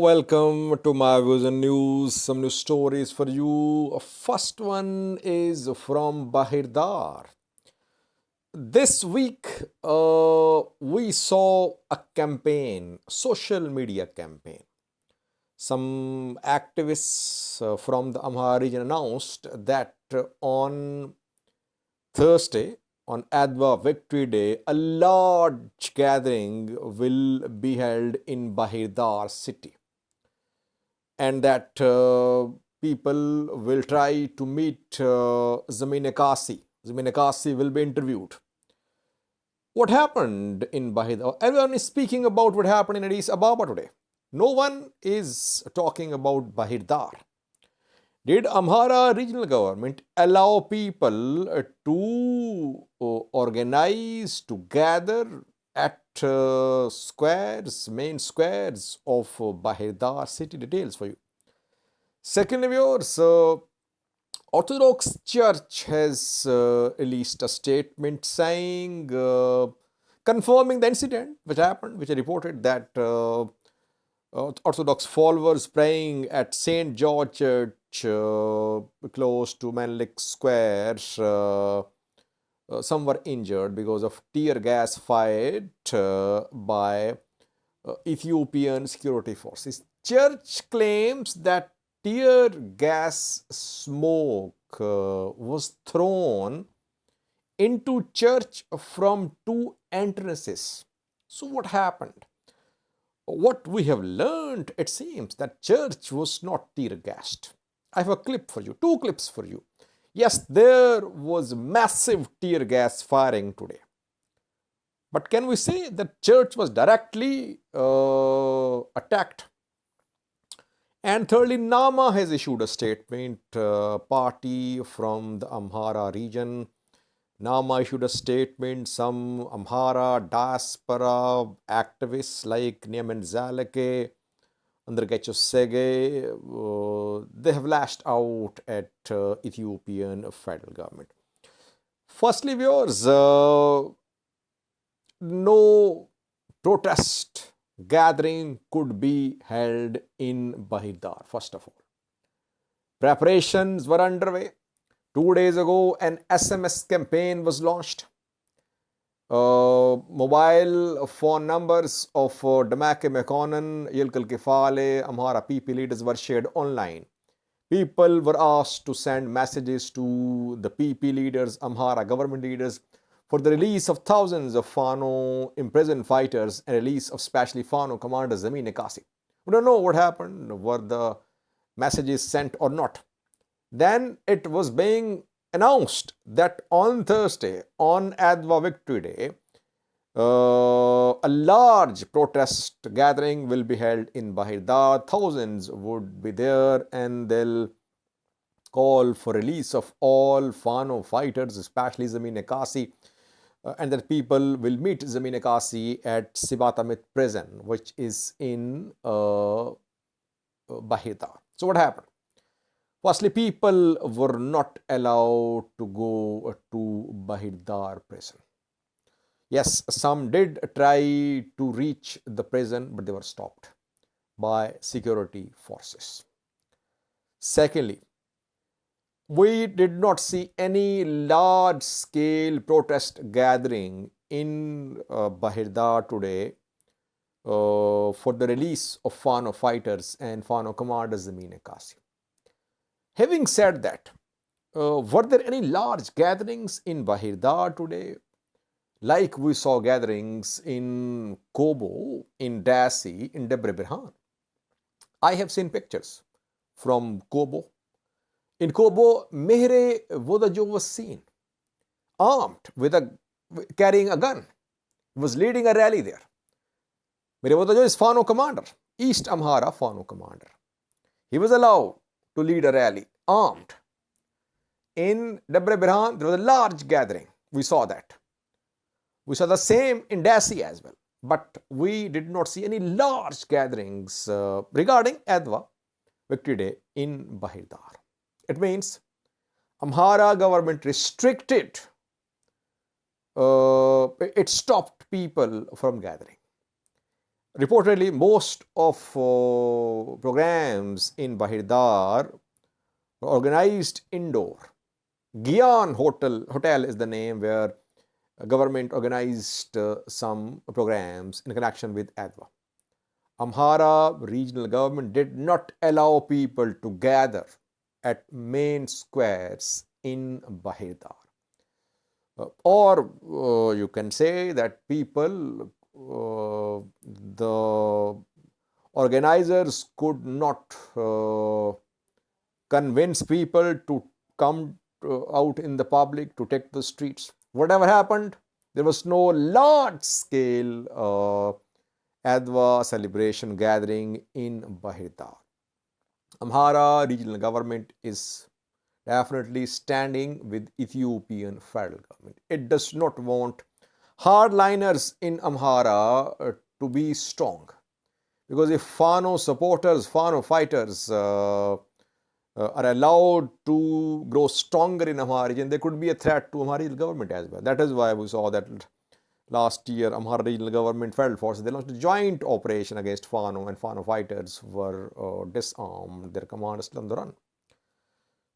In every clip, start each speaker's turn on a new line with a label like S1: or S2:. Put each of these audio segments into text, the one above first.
S1: Welcome to my views and news. Some new stories for you. First one is from Bahir Dar. This week, we saw a campaign, social media campaign. Some activists from the Amhara region announced that on Thursday, on Adwa Victory Day, a large gathering will be held in Bahir Dar city, and that people will try to meet Zameen Kasi. Zameen Kasi will be interviewed. What happened in Bahir Dar? Everyone is speaking about what happened in Addis Ababa today. No one is talking about Bahir Dar. Did Amhara regional government allow people to organize, to gather at squares, main squares of Bahir Dar city? Details for you. Secondly, viewers, Orthodox Church has released a statement saying, confirming the incident which happened, which reported that Orthodox followers praying at St. George Church close to Menilik Square, some were injured because of tear gas fired by Ethiopian security forces. Church claims that tear gas smoke was thrown into church from two entrances. So what happened? What we have learned, it seems that church was not tear gassed. I have a clip for you, two clips for you. Yes, there was massive tear gas firing today. But can we say that church was directly attacked? And thirdly, Nama has issued a statement, party from the Amhara region. Nama issued a statement. Some Amhara diaspora activists like Niemen Zaleke, Andrgecho Sege, they have lashed out at Ethiopian federal government. Firstly, viewers, no protest gathering could be held in Bahir Dar, first of all. Preparations were underway. 2 days ago, an SMS campaign was launched. Mobile phone numbers of Damake Mekonnen, Yilkal Kifale, Amhara PP leaders were shared online. People were asked to send messages to the PP leaders, Amhara government leaders, for the release of thousands of Fano imprisoned fighters and release of specially Fano commander Zameen Kasi. We don't know what happened, were the messages sent or not. Then it was being announced that on Thursday, on Adwa Victory Day, a large protest gathering will be held in Bahir Dar. Thousands would be there, and they'll call for release of all Fano fighters, especially Zameen Kasi, and that people will meet Zameen Kasi at Sibatamit prison, which is in Bahir Dar. So what happened? Firstly, people were not allowed to go to Bahir Dar prison. Yes, some did try to reach the prison, but they were stopped by security forces. Secondly, we did not see any large-scale protest gathering in Bahir Dar today for the release of Fano fighters and Fano commander Zameen Kasi. Having said that, were there any large gatherings in Bahir Dar today? Like we saw gatherings in Kobo, in Dasi, in Debre Birhan. I have seen pictures from Kobo. In Kobo, Mehre Vodajo was seen, armed, carrying a gun. He was leading a rally there. Mehre Vodajo is Fano commander, East Amhara Fano commander. He was allowed to lead a rally, armed. In Debre Birhan, there was a large gathering. We saw that. We saw the same in Dasi as well. But we did not see any large gatherings regarding Adwa Victory Day in Bahir Dar. It means Amhara government restricted, it stopped people from gathering. Reportedly, most of programs in Bahir Dar were organized indoor. Gyan Hotel is the name where government organized some programs in connection with Adwa. Amhara regional government did not allow people to gather at main squares in Bahir Dar. Or you can say that people, the organizers could not convince people to come out in the public to take the streets. Whatever happened, there was no large scale Adwa celebration gathering in Bahir Dar. Amhara regional government is definitely standing with Ethiopian federal government. It does not want hardliners in Amhara to be strong, because if Fano supporters, Fano fighters are allowed to grow stronger in Amhara region, there could be a threat to Amhara regional government as well. That is why we saw that last year Amhara regional government federal forces, they launched a joint operation against Fano, and Fano fighters were disarmed, their command is still on the run.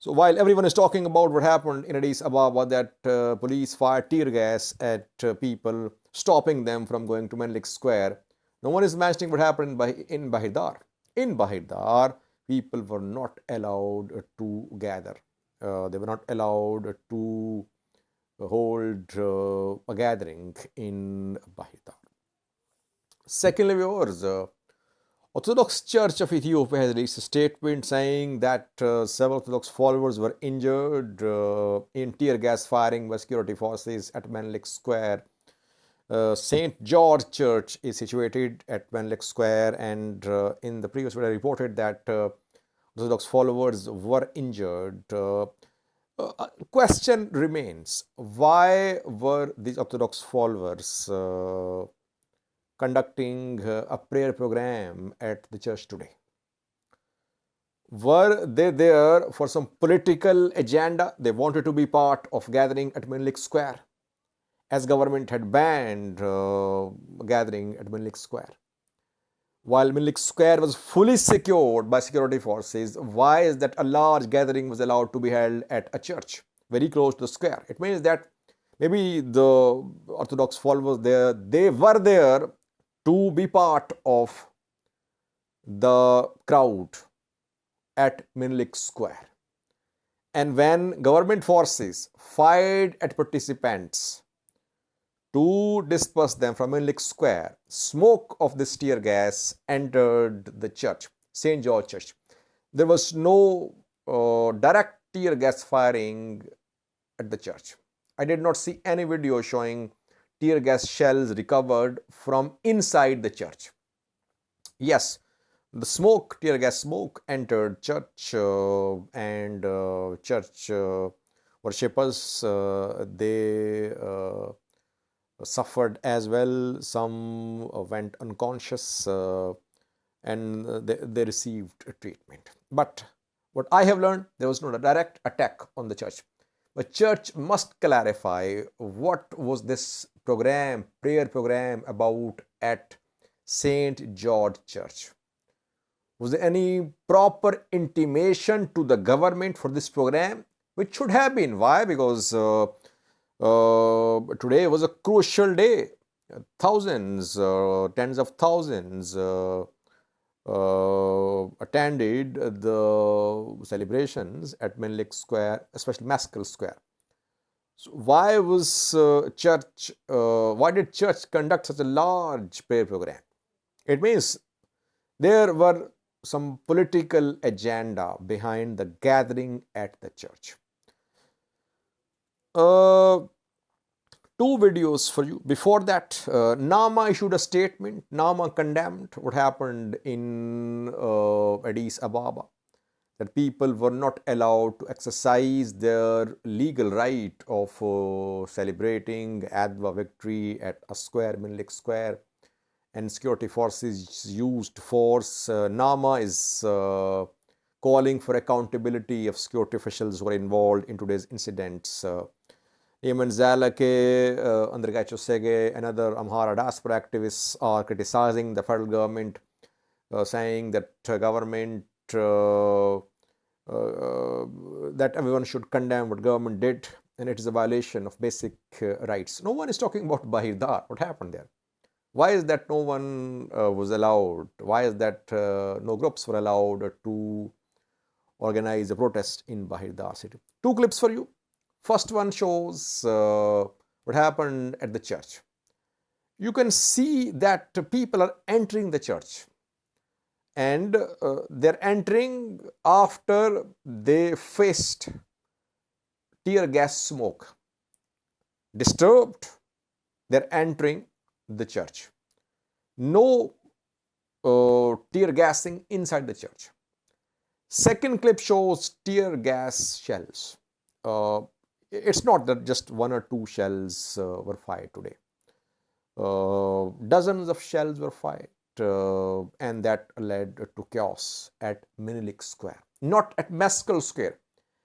S1: So while everyone is talking about what happened in Addis Ababa, that police fired tear gas at people, stopping them from going to Menilik Square, no one is mentioning what happened in Bahir Dar. In Bahir Dar, people were not allowed to gather. They were not allowed to hold a gathering in Bahir Dar. Secondly, viewers, Orthodox Church of Ethiopia has released a statement saying that several Orthodox followers were injured in tear gas firing by security forces at Menilik Square. St. George Church is situated at Menilik Square, and in the previous video I reported that Orthodox followers were injured. Question remains, why were these Orthodox followers conducting a prayer program at the church today? Were they there for some political agenda? They wanted to be part of gathering at Menilik Square, as government had banned gathering at Menilik Square. While Menilik Square was fully secured by security forces, why is that a large gathering was allowed to be held at a church very close to the square? It means that maybe the Orthodox followers there, they were there to be part of the crowd at Menilik Square. And when government forces fired at participants to disperse them from Menilik Square, smoke of this tear gas entered the church, St. George Church. There was no direct tear gas firing at the church. I did not see any video showing tear gas shells recovered from inside the church. Yes, the smoke, tear gas smoke, entered church, and church worshippers, they suffered as well. Some went unconscious, and they received treatment. But what I have learned, there was no direct attack on the church. The church must clarify what was this program, prayer program, about at St. George Church. Was there any proper intimation to the government for this program? Which should have been. Why? Because today was a crucial day. Thousands, tens of thousands attended the celebrations at Menilik Square, especially Menilik Square. So why was why did church conduct such a large prayer program? It means there were some political agenda behind the gathering at the church. Two videos for you. Before that, Nama issued a statement. Nama condemned what happened in Addis Ababa, that people were not allowed to exercise their legal right of celebrating Adwa Victory at a square, Menilik Square, and security forces used force. Nama is calling for accountability of security officials who are involved in today's incidents. Yemen Zalake, Andrgacho Sege, and other Amhara diaspora activists are criticizing the federal government, saying that government that everyone should condemn what government did, and it is a violation of basic rights. No one is talking about Bahir Dar. What happened there? Why is that no one was allowed? Why is that no groups were allowed to organize a protest in Bahir Dar city? Two clips for you. First one shows what happened at the church. You can see that people are entering the church, and they're entering after they faced tear gas smoke. Disturbed, they're entering the church. No tear gassing inside the church. Second clip shows tear gas shells. It's not that just one or two shells were fired today. Dozens of shells were fired, and that led to chaos at Menilik Square, not at Menilik Square.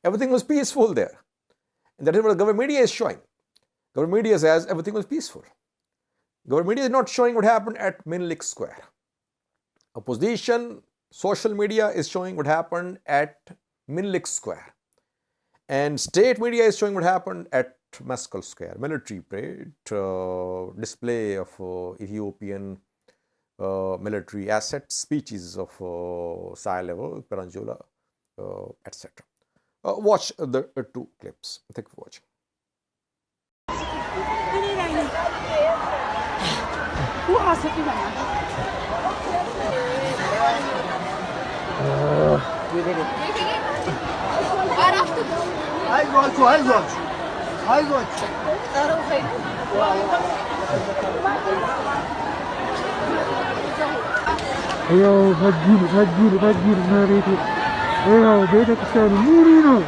S1: Everything was peaceful there. And that is what the government media is showing. Government media says everything was peaceful. Government media is not showing what happened at Menilik Square. Opposition, social media is showing what happened at Menilik Square. And state media is showing what happened at Menilik Square. Military parade, display of Ethiopian military assets, speeches of Sai level, Peranjula, etc. Watch the two clips. Thank you for watching.
S2: ايوه هتجيله ناريته ايوه بيتك كان مورينو